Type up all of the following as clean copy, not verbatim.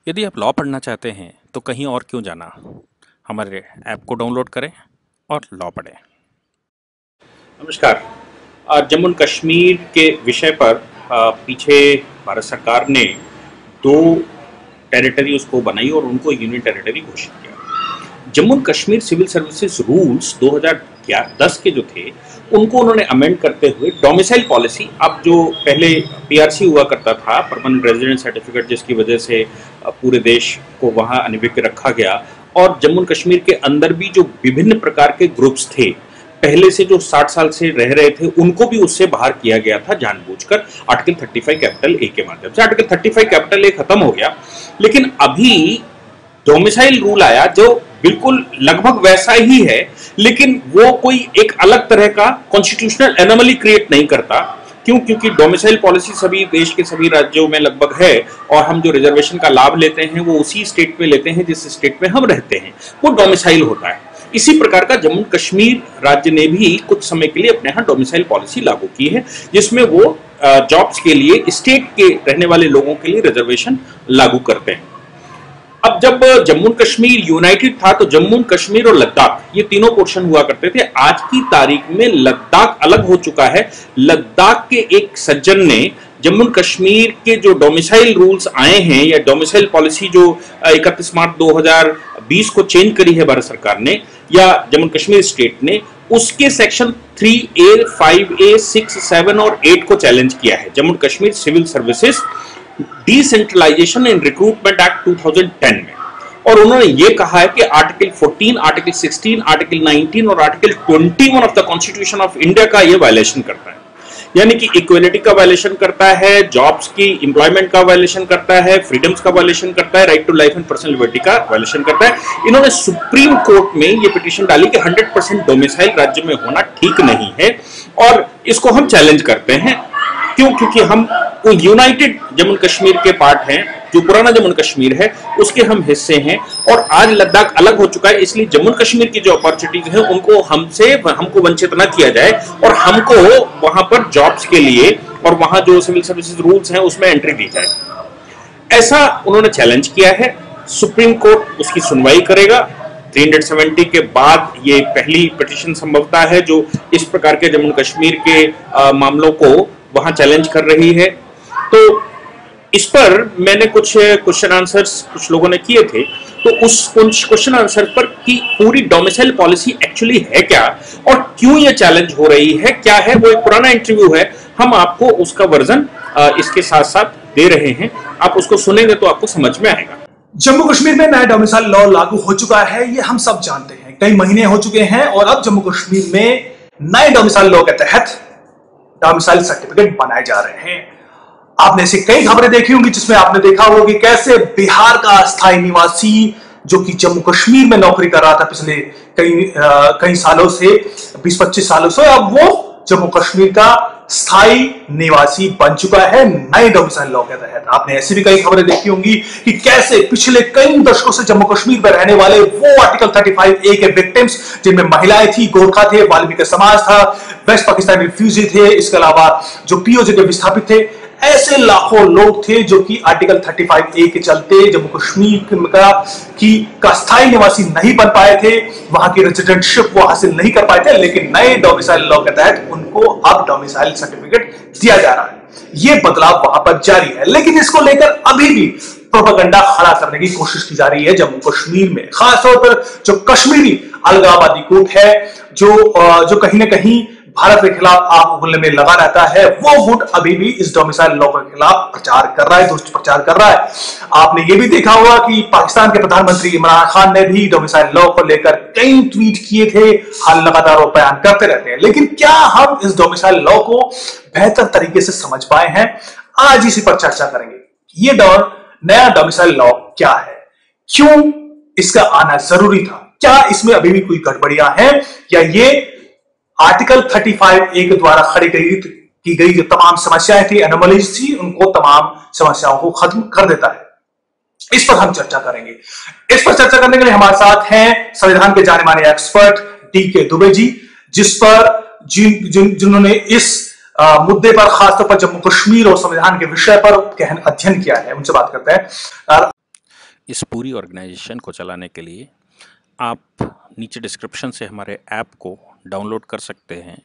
यदि आप लॉ पढ़ना चाहते हैं तो कहीं और क्यों जाना। हमारे ऐप को डाउनलोड करें और लॉ पढ़ें। नमस्कार। जम्मू एंड कश्मीर के विषय पर पीछे भारत सरकार ने 2 टेरिटरी उसको बनाई और उनको यूनियन टेरिटरी घोषित किया। Jammu and Kashmir civil services rules 2010 के जो थे उनको उन्होंने अमेंड करते हुए डोमिसाइल पॉलिसी, अब जो पहले पीआरसी हुआ करता था, परमानेंट रेजिडेंट सर्टिफिकेट, जिसकी वजह से पूरे देश को वहाँ अनभिज्ञ रखा गया, और जम्मू एंड कश्मीर के अंदर भी जो विभिन्न प्रकार के ग्रुप्स थे पहले से जो 60 साल से रह रहे थे उनको भी उससे बाहर किया गया था जानबूझकर आर्टिकल 35 कैपिटल ए के माध्यम से। आर्टिकल 35 कैपिटल ए खत्म हो गया, लेकिन अभी डोमिसाइल रूल आया जो बिल्कुल लगभग वैसा ही है, लेकिन वो कोई एक अलग तरह का कॉन्स्टिट्यूशनल एनोमली क्रिएट नहीं करता। क्यों? क्योंकि डोमिसाइल पॉलिसी सभी देश के सभी राज्यों में लगभग है, और हम जो रिजर्वेशन का लाभ लेते हैं वो उसी स्टेट में लेते हैं जिस स्टेट में हम रहते हैं, वो डोमिसाइल होता है। इसी प्रकार का जम्मू कश्मीर राज्य ने भी कुछ समय के लिए अपने यहाँ डोमिसाइल पॉलिसी लागू की है, जिसमें वो जॉब्स के लिए स्टेट के रहने वाले लोगों के लिए रिजर्वेशन लागू करते हैं। अब जब जम्मू कश्मीर यूनाइटेड था तो जम्मू कश्मीर और लद्दाख ये तीनों पोर्शन हुआ करते थे। आज की तारीख में लद्दाख अलग हो चुका है। लद्दाख के एक सज्जन ने जम्मू कश्मीर के जो डोमिसाइल रूल्स आए हैं या डोमिसाइल पॉलिसी जो 31 मार्च 2020 को चेंज करी है भारत सरकार ने या जम्मू कश्मीर स्टेट ने, उसके सेक्शन 3A, 5A, 6, 7 और 8 को चैलेंज किया है। Jammu Kashmir civil services decentralization and recruitment act 2010 में, और उन्होंने ये कहा है कि आर्टिकल 14, आर्टिकल 16, आर्टिकल 19 और article 21 of the constitution of India का ये वायलेशन करता है। यानी कि इक्वलिटी का वायलेशन करता है, जॉब्स की एम्प्लॉयमेंट का वायलेशन करता है, फ्रीडम्स का वायलेशन करता है, right to life and personal liberty का वायलेशन करता है। इन्होंने सुप्रीम कोर्ट में ये पिटीशन डाली कि 100% डोमिसाइल राज्य में होना ठीक नहीं है, और इसको हम चैलेंज करते हैं। क्यों? क्योंकि हम यूनाइटेड जम्मू कश्मीर के पार्ट हैं, जो पुराना जम्मू कश्मीर है उसके हम हिस्से हैं, और आज लद्दाख अलग हो चुका है। इसलिए जम्मू कश्मीर की जो अपॉर्चुनिटीज हैं उनको हमको वंचित ना किया जाए, और हमको वहां पर जॉब्स के लिए और वहां जो सिविल सर्विसेज रूल्स हैं उसमें एंट्री दी जाए। ऐसा उन्होंने चैलेंज किया है। सुप्रीम कोर्ट उसकी सुनवाई करेगा। 370 के बाद ये पहली पिटीशन संभवतः है जो इस प्रकार के जम्मू कश्मीर के मामलों को वहां चैलेंज कर रही है। तो इस पर मैंने कुछ क्वेश्चन आंसर्स कुछ लोगों ने किए थे, तो उस क्वेश्चन आंसर पर कि पूरी डोमिसाइल पॉलिसी एक्चुअली है क्या और क्यों ये चैलेंज हो रही है, क्या है, वो एक पुराना इंटरव्यू है। हम आपको उसका वर्जन इसके साथ साथ दे रहे हैं, आप उसको सुनेंगे तो आपको समझ में आएगा। जम्मू कश्मीर में नया डोमिसाइल लॉ लागू हो चुका है, ये हम सब जानते हैं। कई महीने हो चुके हैं और अब जम्मू कश्मीर में नए डोमिसाइल लॉ के तहत डोमिसाइल सर्टिफिकेट बनाए जा रहे हैं। आपने ऐसी कई खबरें देखी होंगी जिसमें आपने देखा होगा कि कैसे बिहार का अस्थायी निवासी जो कि जम्मू कश्मीर में नौकरी कर रहा था पिछले कई सालों से, 20-25 सालों से, अब वो जम्मू कश्मीर का स्थायी निवासी बन चुका है नए डोमिसाइल लॉ के तहत। आपने ऐसी भी कई खबरें देखी होंगी कि कैसे पिछले कई दशकों से जम्मू कश्मीर में रहने वाले वो आर्टिकल 35A के विक्टिम्स, जिनमें महिलाएं थी, गोरखा थे, वाल्मीकि समाज था, वेस्ट पाकिस्तानी रिफ्यूजी थे, इसके अलावा जो पीओजे के विस्थापित थे, ऐसे लाखों लोग थे जो कि आर्टिकल 35A के चलते जम्मू कश्मीर का स्थायी निवासी नहीं बन पाए थे, वहां की रेजिडेंटशिप वो हासिल नहीं कर पाए थे, लेकिन नए डोमिसाइल लॉ के तहत उनको अब डोमिसाइल सर्टिफिकेट दिया जा रहा है। ये बदलाव वहां पर जारी है, लेकिन इसको लेकर अभी भी प्रोपेगेंडा खड़ा करने की कोशिश की जा रही है जम्मू कश्मीर में। खासतौर पर जो कश्मीरी अलगाववादी गुट है, जो कहीं ना कहीं भारत के खिलाफ आग उगलने में लगा रहता है, वो गुट अभी भी इस डोमिसाइल लॉ के खिलाफ प्रचार कर रहा है, दुष्प्रचार कर रहा है। आपने ये भी देखा होगा कि पाकिस्तान के प्रधानमंत्री इमरान खान ने भी डोमिसाइल लॉ को लेकर कई ट्वीट किए थे, हाल लगातार वो बयान करते रहते हैं। लेकिन क्या हम इस डोमिसाइल लॉ को बेहतर तरीके से समझ पाए हैं? आज इसी पर चर्चा करेंगे। ये नया डोमिसाइल लॉ क्या है, क्यों इसका आना जरूरी था, क्या इसमें अभी भी कोई गड़बड़ियां हैं, या ये आर्टिकल 35A के द्वारा खड़ी की गई जो तमाम समस्याएं थी, एनोमलीज थी, उनको तमाम समस्याओं को खत्म कर देता है। इस पर हम चर्चा करेंगे। इस पर चर्चा करने के लिए हमारे साथ हैं संविधान के जाने माने एक्सपर्ट DK दुबे जी, जिन्होंने इस मुद्दे पर, खासतौर पर जम्मू कश्मीर और संविधान के विषय पर गहन अध्ययन किया है। उनसे बात करते हैं। इस पूरी ऑर्गेनाइजेशन को चलाने के लिए आप नीचे डिस्क्रिप्शन से हमारे ऐप को डाउनलोड कर सकते हैं,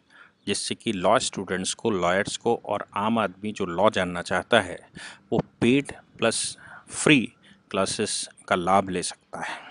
जिससे कि लॉ स्टूडेंट्स को, लॉयर्स को और आम आदमी जो लॉ जानना चाहता है वो पेड प्लस फ्री क्लासेस का लाभ ले सकता है।